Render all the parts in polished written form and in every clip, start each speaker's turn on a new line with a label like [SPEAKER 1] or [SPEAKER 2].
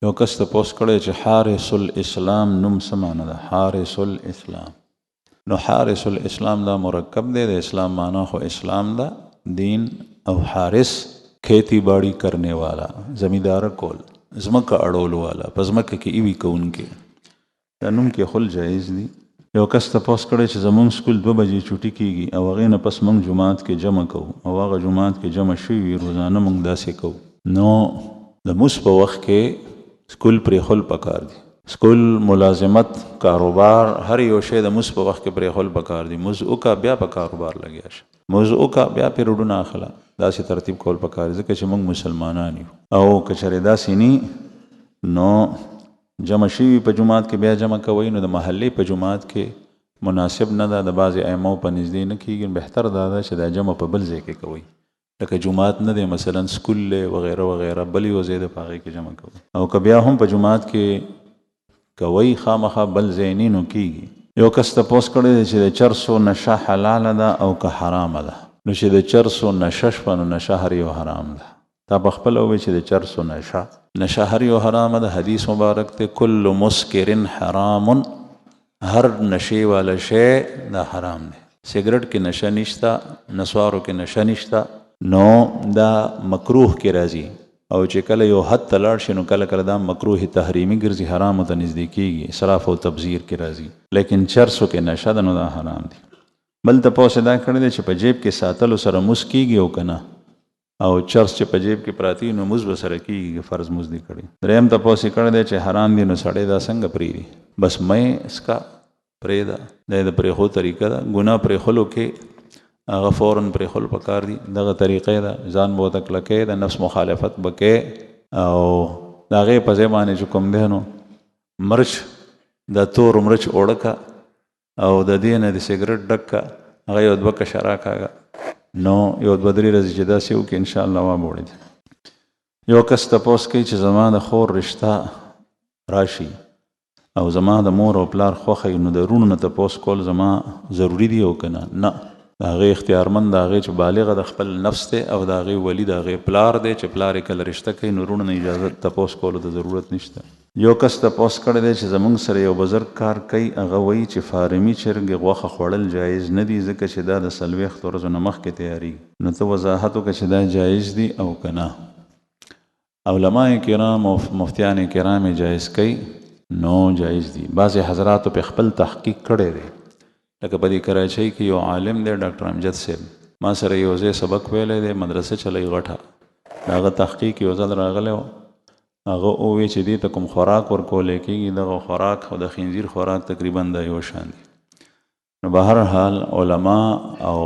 [SPEAKER 1] یو کس تپوس کړی چې حارس الاسلام نوم څه معنی ده؟ حارس الاسلام. نو حارس الاسلام دا مرکب دی، د اسلام معنی خو اسلام ده، دین او حارس کھیتی باڑی کرنے والا، زمیندار کول، زمکه اړول والا، په زمکه کې ایوي کوونکې، دا نوم کې خل جایز دی. یو کس تپوس کړی چې زمونږ سکول 2 بجې چوټي کیږي او هغې نه پس موږ جماعت کې جمع کوو او هغه جماعت کې جمع شوي روزانه موږ داسې کوو، نو د مونځ په وخت کې سکول پرېښول پکار دي. سکول، ملازمت، کاروبار، هر یو شی د مونځ په وخت کې پرېښول پکار دي. مونځ وکړه بیا په کاروبار لګیا شه، مونځ وکړه بیا پیریډونه اخله، داسې ترتیب کول پکار دي ځکه چې موږ مسلمانان یو. او که چېرې داسې نی نو جمع شوي په جماعت کې بیا جمع کوئ، نو د محلې په جماعت کې مناسب نه ده، د بعضې ائمو په نږدې نه کېږي. بهتر دا ده چې دا جمع په بل ځای کې کوئ، لکه جماعت نه دی مثلا سکول دی وغیره وغیره، بل یو ځای د په هغې کې جمع کوئ. او که بیا هم په جماعت کې کوئ خامخا بل ځای نه نو کېږي. یو کس تپوس کړی دی چې د چرسو نشه حلاله ده او که حرامه ده. نو چې د چرسو نشه شوه نو نشه هر یو حرام ده. تا په خپله ووایي چې د چرسو نشه هر یو حرامه ده. حدیث مبارک ته کل مسکر حرام، هر نشې والا شی دا حرام دی. سګرټ کې نشه نشته، نسوارو کې نشه نشته، نو دا مکروه کې راځي. او چې کله یو حد ته لاړ شي نو کله کله دا مکروه تحریمي ګرځي، حرامو ته نږدې کېږي، اسراف او تبذیر کې راځي. لیکن چرسو کې نشه ده نو دا حرام دی. بل تپوس دا کړی دی چې په جیب کې ساتلو سره مس کېږي او که نه، او چرس چې په جیب کې پراتی نو مز به سره کېږي، فرض مز دی کړی. دریم تپوس یې کړی دی چې حرام دی نو سړی دا څنګه پرېږدي؟ بس مې اسکا پرېږده، دا د پرېښو طریقه ده. ګناه پرېښلو کې هغه فوراً پرېښول پکار دي، دغه طریقې ده. ځان به ورته کلکې، د نفس مخالفت به کې، او د هغې په ځای باندې چې کوم دی نو مرچ، د تور مرچ اوړه که او د دې نه د سګرټ ډک که، هغه یو 2 کشه راکاږه، نو یو 2-3 ورځې چې داسې وکړي انشاءالله وابه دي. یو کس تپوس کوي چې زما د خور رشته راشي او زما د مور او پلار خوښه، نو د وروڼو نه تپوس کول زما ضروري دی او که نه؟ نه، د هغې اختیارمند، د هغې چې بالغه د خپل نفس دی، او د هغې ولي د هغې پلار دی چې پلار یې کله رشته کوي، نو وروڼو نه اجازه تپوس کولو ته ضرورت نشته. یو کس تپوس کړی دی چې زمونږ سره یو بزرګ کار کوي، هغه وایي چې فارمي چرګې غوښه خوړل جایز نه دي ځکه چې دا د 40 ورځو نه مخکې تیارېږي. نو ته وضاحت وکړه چې دا جایز دي او که نه. علماء کرام او مفتیان کرام جایز کوي، نو جایز دي. بعضې حضراتو په خپل تحقیق کړی دی، لکه په دې کراچۍ کې یو عالم دی ډاکټر امجد صاحب، ما سره یو ځای سبق ویلی دی، مدرسه چلی غټه، د هغه تحقیق یو ځل راغلی و. هغه ووی چې دې ته کوم خوراک ورکولی کېږي، دغه خوراک او د خنزیر خوراک تقریبا د یو شان دي. نو به هر حال علما او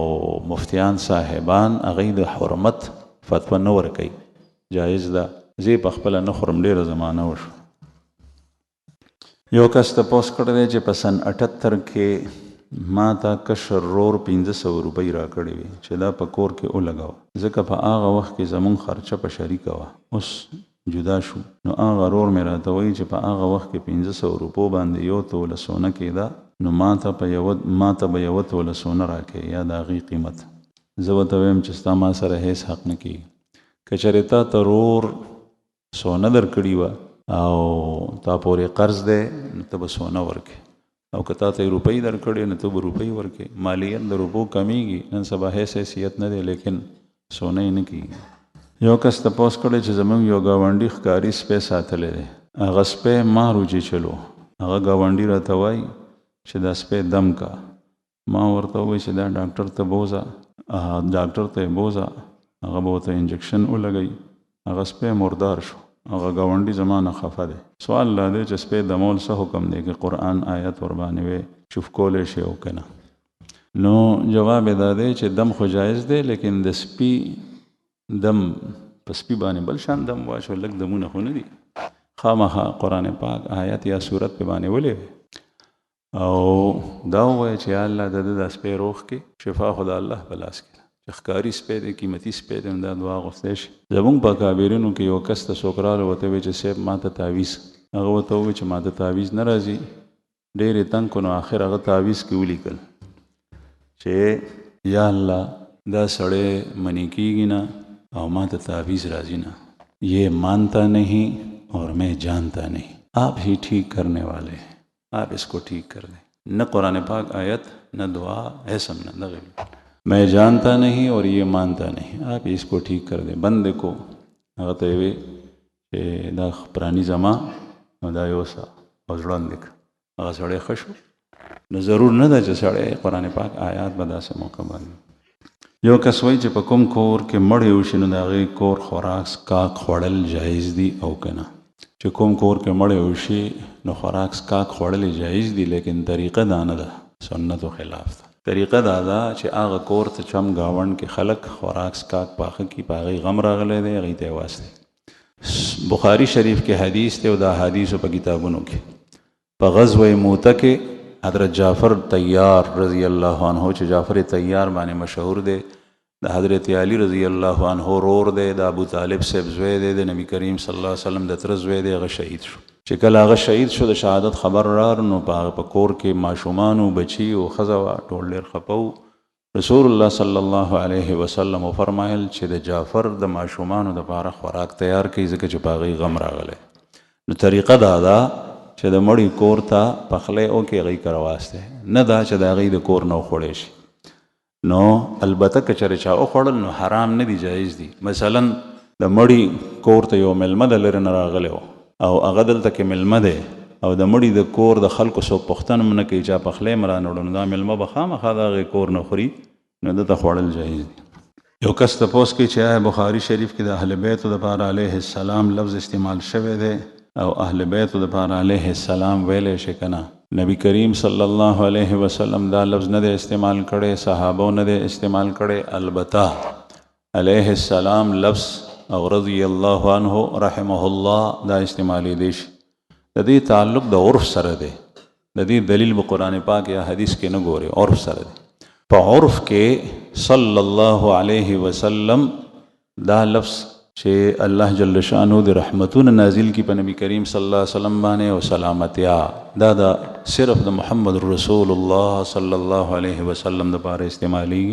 [SPEAKER 1] مفتیان صاحبان هغې د حرمت فتوا نه ورکوي، جایز ده. زه په خپله نه خورم، ډېره زمانه وشو. یو کس تپوس کړی دی چې په سن 78 کې ما ته کشر رور 1500 روپۍ را کړې وي چې دا په کور کې ولګاو، ځکه په هغه وخت کې زمونږ خرچه په شریکه وه، اوس جدا شو. نو هغه رور مې راته وایي چې په هغه وخت کې 1500 روپو باندې 1 توله سونه کېده، نو ما ته به 1 توله سونه راکړې یا د هغې قیمت. زه ورته وایم چې ستا ما سره هیڅ حق نه کېږي. که چېرې تا ته رور سونه در کړي وه او تا پورې قرض دی نو ته به سونه ورکې، او که تا ته روپۍ در کړې نو ته به روپۍ ورکې. مالیت د روپو کمیږي، نن سبا هیڅ حیثیت نه دی، لیکن سونه یې نه کېږي. یو کس تپوس کړی چې زمونږ یو ګاونډي ښکاري سپی ساتلی دی، هغه سپی ما روجې چلو، هغه ګاونډي راته وایي چې دا سپی دم کا. ما ورته ووایي چې دا ډاکټر ته بوځه، ډاکټر ته یې بوځه، هغه به ورته انجکشن ولګوي. هغه سپی مردار شو، هغه ګاونډي زما نه خفه دی. سوال دا دی چې سپی دمول څه حکم دی؟ که قرآن آیت ورباندې وی چوف کولی شي او که نه؟ نو جواب یې دا دی چې دم خو جایز دی، لیکن د سپي دم په سپي باندې بل شان دم واچو، لږ دمونه خو نه دي. خامخا قرآن پاک آیت یا صورت په باندې ولې او دا ووایه چې یا الله د ده دا سپی روغ کې، شفا خو د الله په لاس کې ده. چې ښکاري سپی دی، قیمتي سپی دی، دا دعا غوښتی شي. زمونږ په کابرینو کې یو کس ته څوک راغلی، ورته وایي چې صاحب ما ته تعویض. هغه ورته ووایي چې ما ته تعویض نه راځي، ډېر یې تنګ کړو. نو آخر هغه تعویض کې ولیکل چې یا الله دا سړی منې کېږي نه او ما ته تعویض راځي نه، یہ مانتا نہیں और मैं जानता नहीं। आप ही ठीक करने वाले हैं, आप इसको ठीक कर दें। न कुरान पाक आयत, न दुआ, ऐसा न दग़िल। मैं जानता नहीं और ये मानता नहीं, आप इसको ठीक कर दें। बंदे को अगते हुए दा पुरानी जमा दा योसा वजड़न लिख अगर सड़े खशो न ज़रूर न दा सड़े कुरान पाक आयात बदा से मौका बानी यो कसवई च पकुम कोर के मड़े उशी न दागे कोर खुराक का खोड़ल जायज़ दी औ कना च कुम कोर के मड़े उशी न खुराक का खोड़ल जायज़ दी, लेकिन तरीक़ा दाना दा सुन्नत व खिलाफ था। तरीक़ा दादा च आग कोर त चम गावन के खलक खुराक का पाख की पागी गम रागले दे गईते वास्ते। बुखारी शरीफ के हदीस थे उदा हदीस व किताबों के ग़ज़व मूता के हज़रत जाफ़र तैयार रज़ी अल्लाह अन्हु च जाफ़र तैयार बाने मशहूर दे हज़रत अली रज़ी अल्लाह अन्हु रोर दे दा अबू तालिब से ज़वे दे नबी करीम सल्लल्लाहु अलैहि वसल्लम दतर ज़वे दे अग शहीद शो चिकल अग शहीद शो द शहादत खबर रार नो पाग पकोर के माशुमानु बची व खज़वा टोल्डर खपऊ रसूलुल्लाह सल्लल्लाहु अलैहि वसल्लम फरमायल च द जाफ़र द माशुमानु द पारा खुराक तैयार की ज़िक्र चुपागी गम रागले न तरीक़ा दादा च द मड़ी कोर था पखले ओ के गई करवास्ते न दा च दा गई द कोर नौ खोड़ेश नो अलबत्ता कचरे चा ओ खोड़ल नो हराम न दी जायज़ दी। मसलन द मड़ी कोर त यो मिलमद लर न रागले हो औ अगदल तक मिलमद او د مړي د کور د خلکو سو پختن من کې چا پخله مران وړو دا ملما بخامه خدا غي کور نه خوري نو د تخوړل جایز دي۔ یو کس تپوس کې چې بخاری شریف کې د اهل بیت د پاره علیه السلام لفظ استعمال شوه دی او اهل بیت د پاره علیه السلام ویلې شکنا نبی کریم صلی الله علیه وسلم دا لفظ نه استعمال کړي، صحابو نه استعمال کړي، البته علیه السلام لفظ او رضی الله عنه رحمه الله دا استعمالی دی د دې تعلق د عرف سره دی، د دې دلیل په قرآن پاک یا حدیث کې نه ګوري، عرف سره دی۔ په عرف کې صلی الله علیه وسلم دا لفظ چې الله جل شانو د رحمتون نازل کی په نبی کریم صلی الله علیه وسلم باندې او سلامتیا دا صرف د محمد رسول الله صلی الله علیه وسلم د پاره استعمالی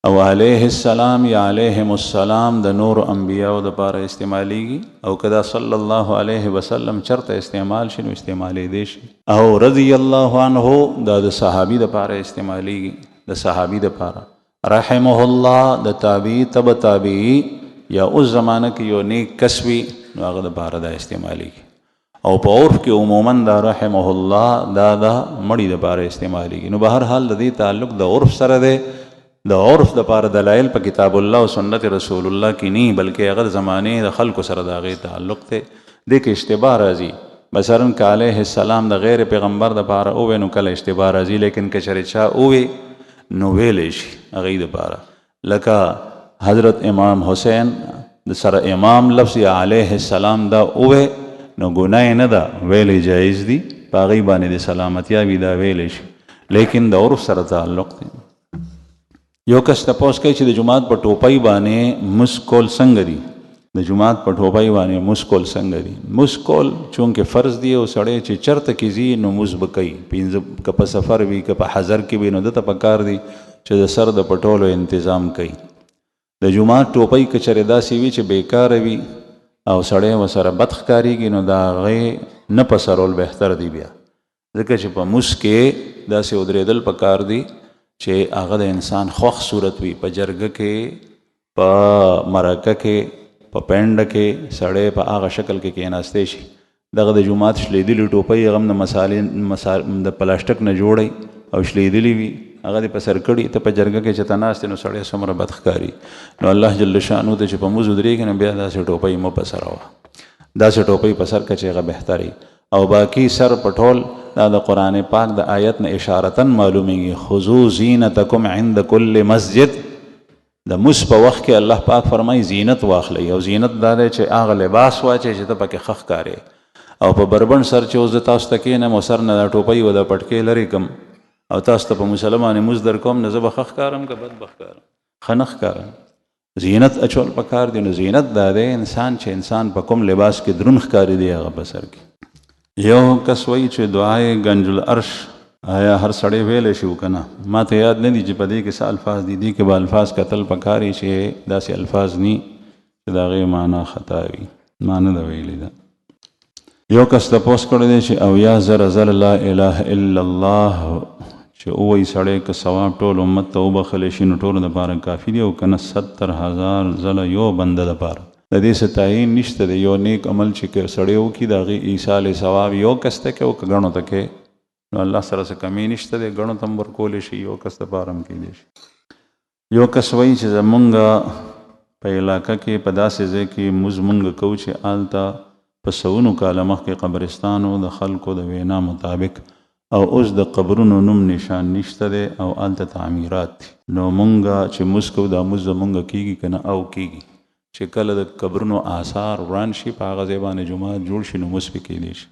[SPEAKER 1] او علیه السلام یا علیهم السلام د نور انبیاء د پاره استعمالیږي او کدا صلی الله علیه وسلم چرته استعمال شنو استعمالی دی شي او رضی الله عنه د صحابي د پاره استعمالیږي د صحابي د پاره رحمه الله د تابعی تبع تابعی یا اوس زمانہ کې یو نیک کسوی نو هغه د پاره د استعمالیږي او په عرف کې عموما د رحمه الله دا مړی د پاره استعمالیږي نو بهر حال د دې تعلق د عرف سره دی د عرف د پاره دلایل په کتاب الله او سنت رسول الله کې نه بلکې هغه زمانه د خلکو سره د غي تعلق ته د کې اشتباه راځي مثلا ک علیه السلام د غیر پیغمبر د پاره او نو کله اشتباه راځي لیکن ک شرچا او نو ویلې شي هغه د پاره لکه حضرت امام حسین د سره امام لفظ علیه السلام دا او نو ګناه نه دا ویلې جایز دي باغی باندې د سلامتیا وی دا ویلې شي لیکن د عرف سره تعلق دی۔ یو کس تپوس کوي چې د جمعات په ټوپۍ باندې مسکول څنګه دي، د جمعات په ټوپۍ باندې مسکول څنګه دي؟ مسکول چونکه فرض دی او سړی چې چرته کیږي نو مسبقي پینځه ک په سفر وی ک په حضر کې وی نو د پکار دی چې د سر د پټولو تنظیم کوي۔ د جمعات ټوپۍ ک چره داسي وی چې بیکار وی او سړی وسره بدخکاریږي نو دا غي نه پسرول بهتر دی بیا ځکه چې په مسکه داسې ودرېدل پکار دی چې هغه د انسان خوښ صورت وي په جرګه کې په مرکه کې په پینډ کې سړی په هغه شکل کې کېناستی شي دغه د جومات شلیدلي ټوپۍ هغه د مسالې د پلاستیک نه جوړی او شلیدلي وي هغه دې په سر کړي ته په جرګه کې چې ته ناست نو سړی څومره بد ښکاري نو الله جل شانو ته چې په موږ ودرېږي نو بیا داسې ټوپۍ مه په سر وه داسې ټوپۍ په سر که چې هغه بهتري او باقی سر پټول دا د قرآن پاک د آیت نه اشارتن معلومیږي خذو زینتکم عند کل مسجد د مس په وخت کې الله پاک فرمایي زینت واخلئ او زینت دا دی چې هغه لباس واچئ چې ته پکې ښه ښکارې او په بربند سر چې اوس د تاسو ته کښېنم او سر نه دا ټوپۍ و دا پټکې لرې کړم او تاسو ته په مسلمان مزد در کوم نه زه به ښه ښکارم که بد به ښکارم ښه نه ښکارم زینت اچول پکار دی نو زینت دا دی انسان چې انسان په کوم لباس کې دروند ښکاري دی هغه په سر کې یو کس وایي چې دعای گنج العرش آیا هر سړی ویلی شي که نه ما ته یاد نه دي چې په دې کې څه الفاظ دي دې کې به الفاظ کتل پکاري چې داسې الفاظ ني چې د هغې معنا خطا وي ما نه ده ویلې ده یو کس تپوس کړی دی چې 80,000 لا اله الا الله چې ووایي سړی که ثواب ټول امت ته وبخلی شي نو ټولو دپاره کافي دی، او که نه 70,000 ځله یو بنده دپاره. د دې څه تعین نشته دی. یو نیک عمل چې که سړی وکړي د هغې ایصال ثواب یو کس ته کوي او که ګڼو ته کوي نو الله سره څه کمی نشته دی، ګڼو ته هم ورکولی شي، یو کس دپاره هم کیدی شي. یو کس وایي چې زمونږ په علاقه کې په داسې ځای کې موږ مونږ کوو چې هلته په سوونو کاله مخکې قبرستان و د خلکو د وینا مطابق، او اوس د قبرونو نوم نشان نشته دی او هلته تعمیرات دي. نو مونږ چې موږ کوو دا موږ زمونږ کېږي که نه او کېږي چې کله د قبرونو آثار وران شي په هغه ځای باندې جومات جوړ شي نو موږ پې کېدی شي.